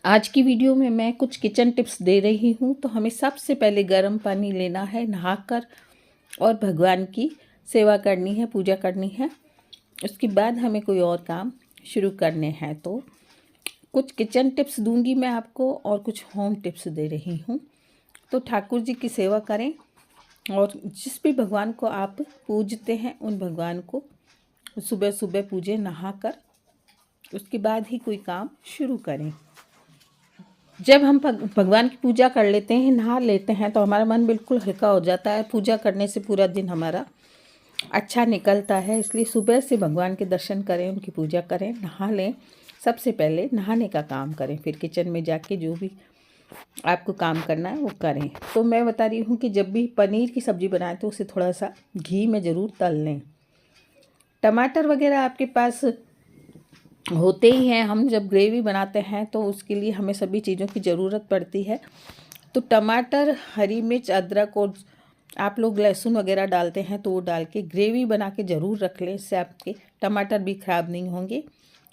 आज की वीडियो में मैं कुछ किचन टिप्स दे रही हूँ। तो हमें सबसे पहले गर्म पानी लेना है, नहाकर और भगवान की सेवा करनी है, पूजा करनी है। उसके बाद हमें कोई और काम शुरू करने हैं। तो कुछ किचन टिप्स दूंगी मैं आपको और कुछ होम टिप्स दे रही हूँ। तो ठाकुर जी की सेवा करें और जिस भी भगवान को आप पूजते हैं उन भगवान को सुबह सुबह पूजें नहाकर। उसके बाद ही कोई काम शुरू करें। जब हम भगवान की पूजा कर लेते हैं, नहा लेते हैं, तो हमारा मन बिल्कुल हल्का हो जाता है। पूजा करने से पूरा दिन हमारा अच्छा निकलता है। इसलिए सुबह से भगवान के दर्शन करें, उनकी पूजा करें, नहा लें। सबसे पहले नहाने का काम करें, फिर किचन में जाके जो भी आपको काम करना है वो करें। तो मैं बता रही हूँ कि जब भी पनीर की सब्ज़ी बनाएं तो उसे थोड़ा सा घी में ज़रूर तल लें। टमाटर वगैरह आपके पास होते ही हैं। हम जब ग्रेवी बनाते हैं तो उसके लिए हमें सभी चीज़ों की ज़रूरत पड़ती है। तो टमाटर, हरी मिर्च, अदरक और आप लोग लहसुन वगैरह डालते हैं तो वो डाल के ग्रेवी बना के ज़रूर रख लें। इससे आपके टमाटर भी ख़राब नहीं होंगे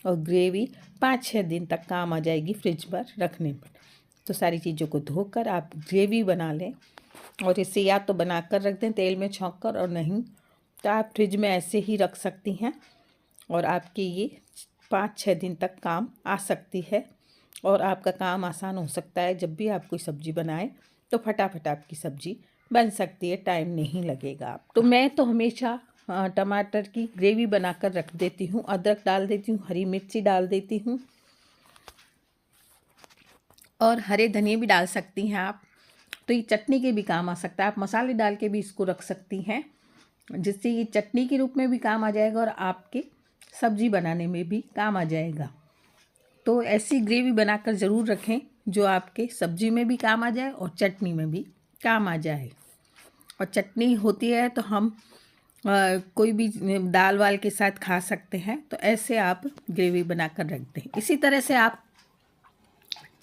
और ग्रेवी 5-6 दिन तक काम आ जाएगी फ्रिज पर रखने पर। तो सारी चीज़ों को धोकर आप ग्रेवी बना लें और इसे या तो बना कर रख दें तेल में छौंक कर, और नहीं तो आप फ्रिज में ऐसे ही रख सकती हैं और आपकी ये 5-6 दिन तक काम आ सकती है और आपका काम आसान हो सकता है। जब भी आप कोई सब्ज़ी बनाएं तो फटाफट आपकी सब्ज़ी बन सकती है, टाइम नहीं लगेगा। तो मैं तो हमेशा टमाटर की ग्रेवी बनाकर रख देती हूँ। अदरक डाल देती हूँ, हरी मिर्ची डाल देती हूँ और हरे धनिए भी डाल सकती हैं आप। तो ये चटनी के भी काम आ सकता है। आप मसाले डाल के भी इसको रख सकती हैं, जिससे ये चटनी के रूप में भी काम आ जाएगा और आपके सब्ज़ी बनाने में भी काम आ जाएगा। तो ऐसी ग्रेवी बनाकर ज़रूर रखें जो आपके सब्ज़ी में भी काम आ जाए और चटनी में भी काम आ जाए। और चटनी होती है तो हम कोई भी दाल वाल के साथ खा सकते हैं। तो ऐसे आप ग्रेवी बनाकर रख दें। इसी तरह से आप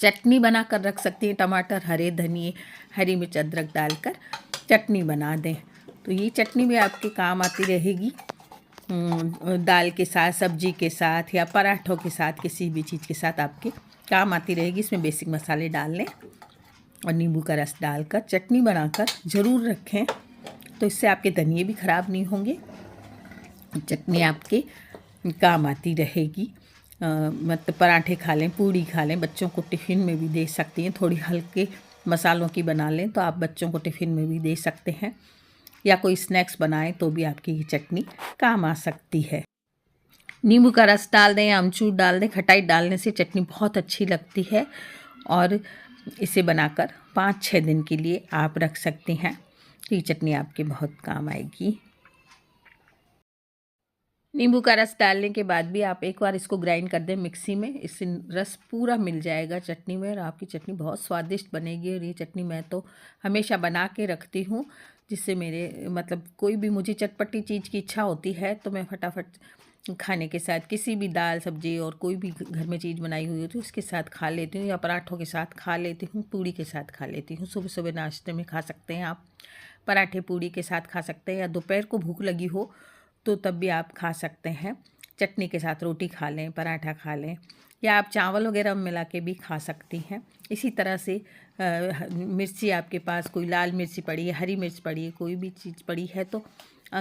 चटनी बनाकर रख सकती हैं। टमाटर, हरे धनिए, हरी मिर्च, अदरक डालकर चटनी बना दें। तो ये चटनी भी आपके काम आती रहेगी, दाल के साथ, सब्जी के साथ या पराठों के साथ, किसी भी चीज़ के साथ आपके काम आती रहेगी। इसमें बेसिक मसाले डाल लें और नींबू का रस डालकर चटनी बनाकर ज़रूर रखें। तो इससे आपके धनिए भी ख़राब नहीं होंगे, चटनी आपके काम आती रहेगी। मतलब पराठे खा लें, पूड़ी खा लें, बच्चों को टिफ़िन में भी दे सकती हैं। थोड़ी हल्के मसालों की बना लें तो आप बच्चों को टिफ़िन में भी दे सकते हैं, या कोई स्नैक्स बनाएं तो भी आपकी ये चटनी काम आ सकती है। नींबू का रस डाल दें, अमचूर डाल दें, खटाई डालने से चटनी बहुत अच्छी लगती है और इसे बनाकर 5-6 दिन के लिए आप रख सकते हैं। तो ये चटनी आपके बहुत काम आएगी। नींबू का रस डालने के बाद भी आप एक बार इसको ग्राइंड कर दें मिक्सी में। इससे रस पूरा मिल जाएगा चटनी में और आपकी चटनी बहुत स्वादिष्ट बनेगी। और ये चटनी मैं तो हमेशा बना के रखती हूँ, जिससे मेरे मतलब कोई भी मुझे चटपटी चीज़ की इच्छा होती है तो मैं फटाफट खाने के साथ किसी भी दाल सब्जी और कोई भी घर में चीज़ बनाई हुई होती है उसके साथ खा लेती हूँ, या पराठों के साथ खा लेती हूँ, पूड़ी के साथ खा लेती हूँ। सुबह सुबह नाश्ते में खा सकते हैं आप, पराठे पूड़ी के साथ खा सकते हैं, या दोपहर को भूख लगी हो तो तब भी आप खा सकते हैं। चटनी के साथ रोटी खा लें, पराठा खा लें, या आप चावल वगैरह मिला के भी खा सकती हैं। इसी तरह से मिर्ची आपके पास कोई लाल मिर्ची पड़ी है, हरी मिर्च पड़ी है, कोई भी चीज़ पड़ी है तो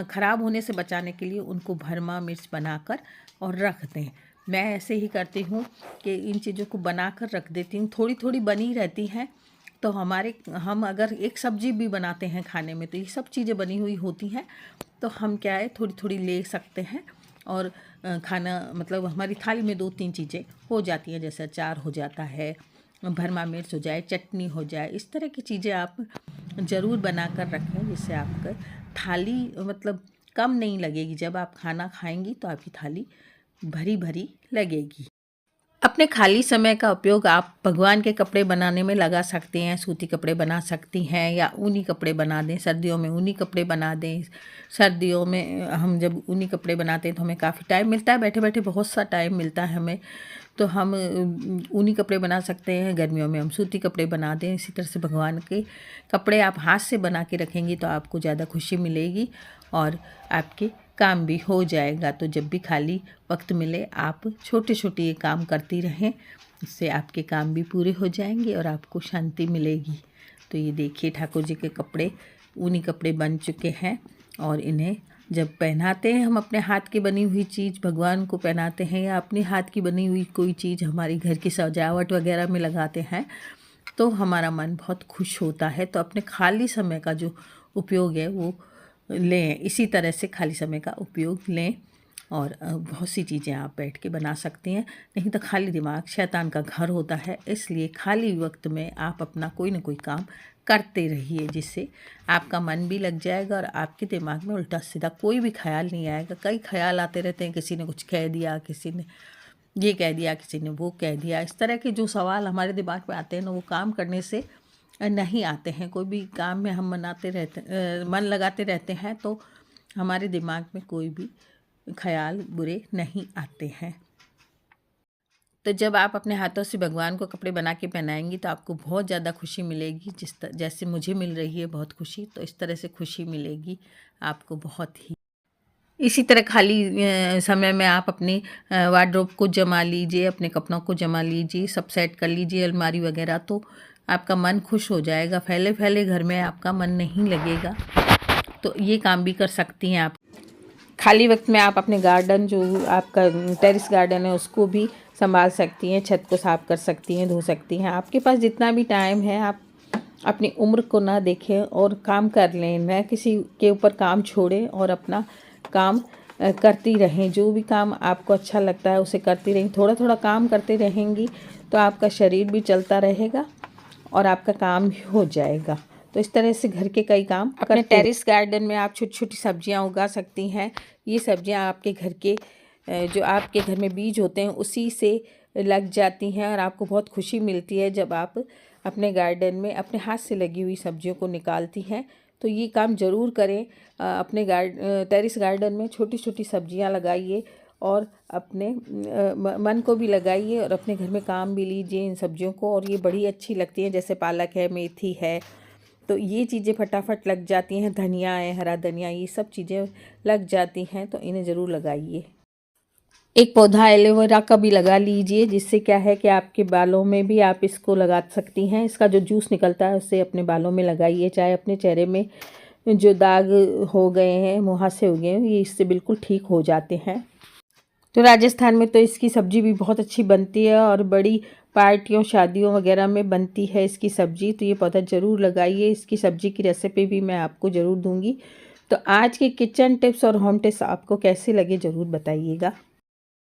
ख़राब होने से बचाने के लिए उनको भरमा मिर्च बनाकर और रख दें। मैं ऐसे ही करती हूँ कि इन चीज़ों को बनाकर रख देती हूँ, थोड़ी थोड़ी बनी रहती हैं। तो हम अगर एक सब्ज़ी भी बनाते हैं खाने में तो ये सब चीज़ें बनी हुई होती हैं, तो हम क्या है थोड़ी थोड़ी ले सकते हैं और खाना मतलब हमारी थाली में 2-3 चीज़ें हो जाती हैं। जैसे अचार हो जाता है, भरमा मिर्च हो जाए, चटनी हो जाए, इस तरह की चीज़ें आप ज़रूर बना कर रखें, जिससे आपका थाली मतलब कम नहीं लगेगी। जब आप खाना खाएंगी तो आपकी थाली भरी भरी लगेगी। अपने खाली समय का उपयोग आप भगवान के कपड़े बनाने में लगा सकते हैं। सूती कपड़े बना सकती हैं या ऊनी कपड़े बना दें। सर्दियों में ऊनी कपड़े बना दें। सर्दियों में हम जब ऊनी कपड़े बनाते हैं तो हमें काफ़ी टाइम मिलता है, बैठे बैठे बहुत सा टाइम मिलता है हमें, तो हम ऊनी कपड़े बना सकते हैं। गर्मियों में हम सूती कपड़े बना दें। इसी तरह से भगवान के कपड़े आप हाथ से बना के रखेंगी तो आपको ज़्यादा खुशी मिलेगी और आपके काम भी हो जाएगा। तो जब भी खाली वक्त मिले आप छोटे छोटे ये काम करती रहें, इससे आपके काम भी पूरे हो जाएंगे और आपको शांति मिलेगी। तो ये देखिए ठाकुर जी के कपड़े, ऊनी कपड़े बन चुके हैं और इन्हें जब पहनाते हैं हम अपने हाथ की बनी हुई चीज़ भगवान को पहनाते हैं या अपने हाथ की बनी हुई कोई चीज़ हमारी घर की सजावट वगैरह में लगाते हैं तो हमारा मन बहुत खुश होता है। तो अपने खाली समय का जो उपयोग है वो लें, इसी तरह से खाली समय का उपयोग लें और बहुत सी चीज़ें आप बैठ के बना सकती हैं। नहीं तो खाली दिमाग शैतान का घर होता है, इसलिए खाली वक्त में आप अपना कोई ना कोई काम करते रहिए, जिससे आपका मन भी लग जाएगा और आपके दिमाग में उल्टा सीधा कोई भी ख्याल नहीं आएगा। कई ख्याल आते रहते हैं, किसी ने कुछ कह दिया, किसी ने ये कह दिया, किसी ने वो कह दिया। इस तरह के जो सवाल हमारे दिमाग में आते हैं ना, वो काम करने से नहीं आते हैं। कोई भी काम में हम मन लगाते रहते हैं तो हमारे दिमाग में कोई भी ख्याल बुरे नहीं आते हैं। तो जब आप अपने हाथों से भगवान को कपड़े बना के पहनाएंगी तो आपको बहुत ज़्यादा खुशी मिलेगी, जैसे मुझे मिल रही है बहुत खुशी, तो इस तरह से खुशी मिलेगी आपको बहुत ही। इसी तरह खाली समय में आप अपनी वार्डरोब को जमा लीजिए, अपने कपड़ों को जमा लीजिए, सब सेट कर लीजिए अलमारी वगैरह, तो आपका मन खुश हो जाएगा। फैले फैले घर में आपका मन नहीं लगेगा। तो ये काम भी कर सकती हैं आप। खाली वक्त में आप अपने गार्डन, जो आपका टेरेस गार्डन है, उसको भी संभाल सकती हैं, छत को साफ कर सकती हैं, धो सकती हैं। आपके पास जितना भी टाइम है आप अपनी उम्र को ना देखें और काम कर लें, न किसी के ऊपर काम छोड़ें और अपना काम करती रहें। जो भी काम आपको अच्छा लगता है उसे करती रहें। थोड़ा थोड़ा काम करते रहेंगी तो आपका शरीर भी चलता रहेगा और आपका काम भी हो जाएगा। तो इस तरह से घर के कई काम अपने टेरेस गार्डन में आप छोटी छोटी सब्जियां उगा सकती हैं। ये सब्जियां आपके घर के जो आपके घर में बीज होते हैं उसी से लग जाती हैं और आपको बहुत खुशी मिलती है जब आप अपने गार्डन में अपने हाथ से लगी हुई सब्जियों को निकालती हैं। तो ये काम ज़रूर करें। अपने टेरेस गार्डन में छोटी छोटी सब्जियां लगाइए और अपने मन को भी लगाइए और अपने घर में काम भी लीजिए इन सब्जियों को। और ये बड़ी अच्छी लगती हैं, जैसे पालक है, मेथी है, तो ये चीज़ें फटाफट लग जाती हैं। धनिया है, हरा धनिया, ये सब चीज़ें लग जाती हैं, तो इन्हें ज़रूर लगाइए। एक पौधा एलोवेरा का भी लगा लीजिए, जिससे क्या है कि आपके बालों में भी आप इसको लगा सकती हैं। इसका जो जूस निकलता है उससे अपने बालों में लगाइए, चाहे अपने चेहरे में जो दाग हो गए हैं, मुहासे हो गए हैं, ये इससे बिल्कुल ठीक हो जाते हैं। तो राजस्थान में तो इसकी सब्ज़ी भी बहुत अच्छी बनती है और बड़ी पार्टियों, शादियों वगैरह में बनती है इसकी सब्ज़ी। तो ये पौधा ज़रूर लगाइए। इसकी सब्ज़ी की रेसिपी भी मैं आपको ज़रूर दूंगी। तो आज के किचन टिप्स और होम टिप्स आपको कैसे लगे ज़रूर बताइएगा।